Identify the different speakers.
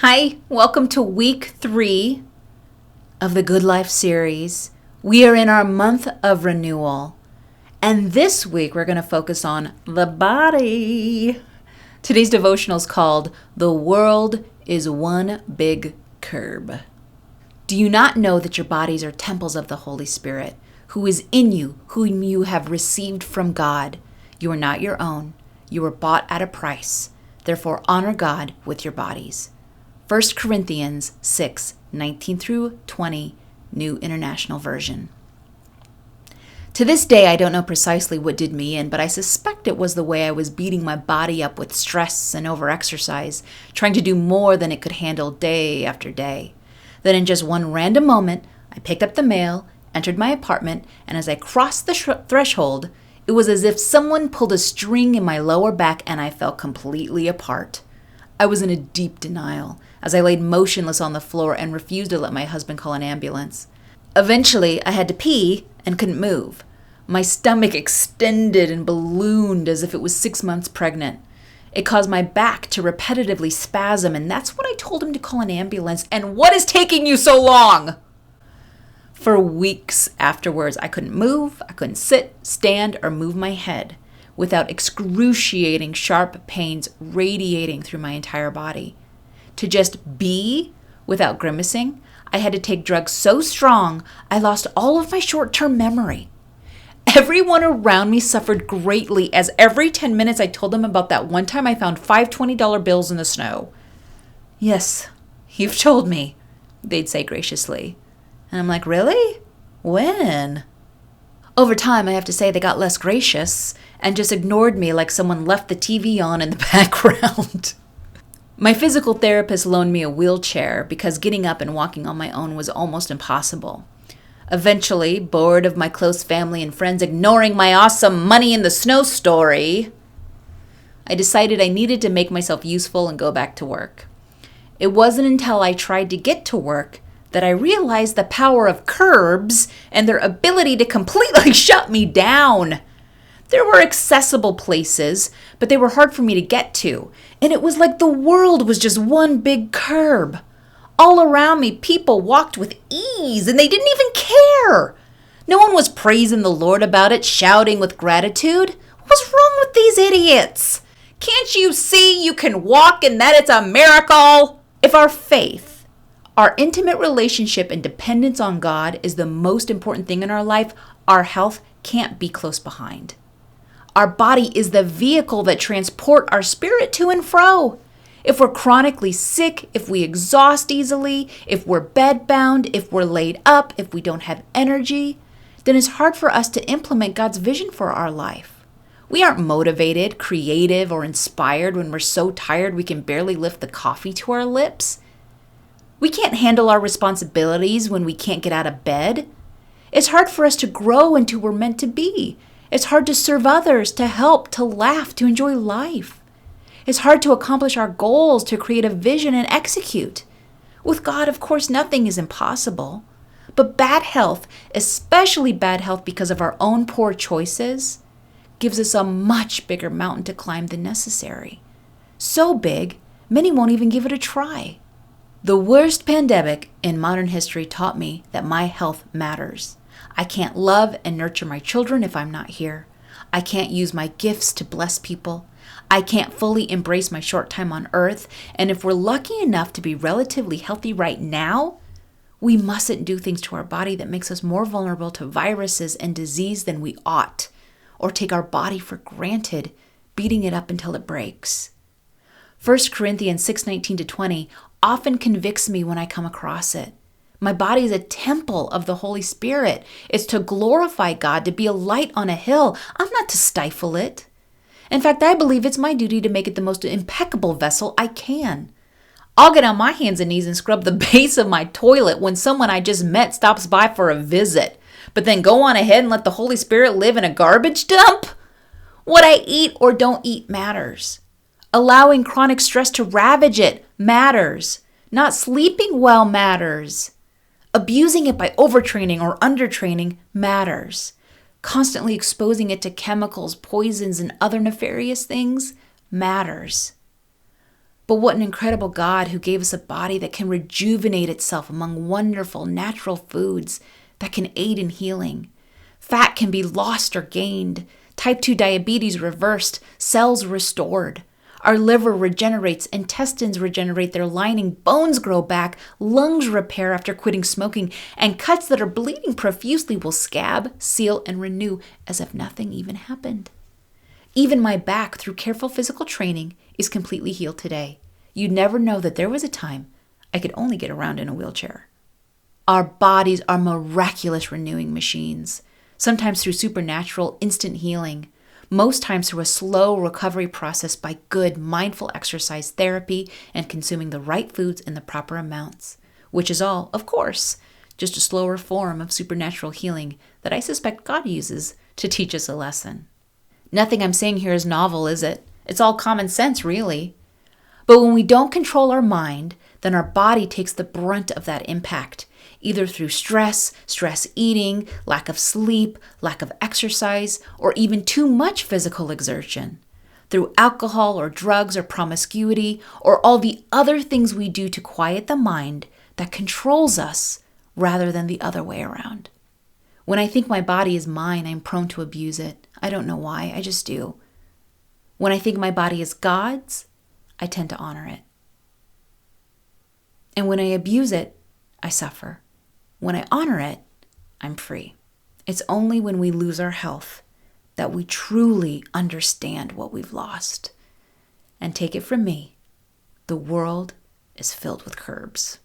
Speaker 1: Hi, welcome to week 3 of the Good Life series. We are in our month of renewal. And this week we're going to focus on the body. Today's devotional is called The World is One Big Curb. Do you not know that your bodies are temples of the Holy Spirit, who is in you, whom you have received from God? You are not your own. You were bought at a price. Therefore, honor God with your bodies. 1 Corinthians 6:19 through 20, New International Version. To this day, I don't know precisely what did me in, but I suspect it was the way I was beating my body up with stress and overexercise, trying to do more than it could handle day after day. Then in just one random moment, I picked up the mail, entered my apartment, and as I crossed the threshold, it was as if someone pulled a string in my lower back and I fell completely apart. I was in a deep denial as I laid motionless on the floor and refused to let my husband call an ambulance. Eventually, I had to pee and couldn't move. My stomach extended and ballooned as if it was 6 months pregnant. It caused my back to repetitively spasm, and that's when I told him to call an ambulance. And what is taking you so long? For weeks afterwards, I couldn't move, I couldn't sit, stand, or move my head without excruciating sharp pains radiating through my entire body. To just be without grimacing, I had to take drugs so strong I lost all of my short-term memory. Everyone around me suffered greatly as every 10 minutes I told them about that one time I found 5 $20 bills in the snow. "Yes, you've told me," they'd say graciously. And I'm like, really? When? Over time, I have to say they got less gracious and just ignored me like someone left the TV on in the background. My physical therapist loaned me a wheelchair because getting up and walking on my own was almost impossible. Eventually, bored of my close family and friends ignoring my awesome money in the snow story, I decided I needed to make myself useful and go back to work. It wasn't until I tried to get to work that I realized the power of curbs and their ability to completely shut me down. There were accessible places, but they were hard for me to get to, and it was like the world was just one big curb. All around me, people walked with ease, and they didn't even care. No one was praising the Lord about it, shouting with gratitude. What's wrong with these idiots? Can't you see you can walk and that it's a miracle? If our faith, our intimate relationship and dependence on God is the most important thing in our life, our health can't be close behind. Our body is the vehicle that transports our spirit to and fro. If we're chronically sick, if we exhaust easily, if we're bedbound, if we're laid up, if we don't have energy, then it's hard for us to implement God's vision for our life. We aren't motivated, creative, or inspired when we're so tired we can barely lift the coffee to our lips. We can't handle our responsibilities when we can't get out of bed. It's hard for us to grow into who we're meant to be. It's hard to serve others, to help, to laugh, to enjoy life. It's hard to accomplish our goals, to create a vision and execute. With God, of course, nothing is impossible. But bad health, especially bad health because of our own poor choices, gives us a much bigger mountain to climb than necessary. So big, many won't even give it a try. The worst pandemic in modern history taught me that my health matters. I can't love and nurture my children if I'm not here. I can't use my gifts to bless people. I can't fully embrace my short time on earth. And if we're lucky enough to be relatively healthy right now, we mustn't do things to our body that makes us more vulnerable to viruses and disease than we ought, or take our body for granted, beating it up until it breaks. 1 Corinthians 6:19-20 often convicts me when I come across it. My body is a temple of the Holy Spirit. It's to glorify God, to be a light on a hill. I'm not to stifle it. In fact, I believe it's my duty to make it the most impeccable vessel I can. I'll get on my hands and knees and scrub the base of my toilet when someone I just met stops by for a visit, but then go on ahead and let the Holy Spirit live in a garbage dump? What I eat or don't eat matters. Allowing chronic stress to ravage it matters. Not sleeping well matters. Abusing it by overtraining or undertraining matters. Constantly exposing it to chemicals, poisons, and other nefarious things matters. But what an incredible God who gave us a body that can rejuvenate itself among wonderful natural foods that can aid in healing. Fat can be lost or gained, type 2 diabetes reversed, cells restored. Our liver regenerates, intestines regenerate their lining, bones grow back, lungs repair after quitting smoking, and cuts that are bleeding profusely will scab, seal, and renew as if nothing even happened. Even my back, through careful physical training, is completely healed today. You'd never know that there was a time I could only get around in a wheelchair. Our bodies are miraculous renewing machines, sometimes through supernatural instant healing, most times through a slow recovery process by good, mindful exercise therapy and consuming the right foods in the proper amounts, which is all, of course, just a slower form of supernatural healing that I suspect God uses to teach us a lesson. Nothing I'm saying here is novel, is it? It's all common sense, really. But when we don't control our mind, then our body takes the brunt of that impact, either through stress eating, lack of sleep, lack of exercise, or even too much physical exertion, through alcohol or drugs or promiscuity, or all the other things we do to quiet the mind that controls us rather than the other way around. When I think my body is mine, I'm prone to abuse it. I don't know why, I just do. When I think my body is God's, I tend to honor it. And when I abuse it, I suffer. When I honor it, I'm free. It's only when we lose our health that we truly understand what we've lost. And take it from me, the world is filled with curbs.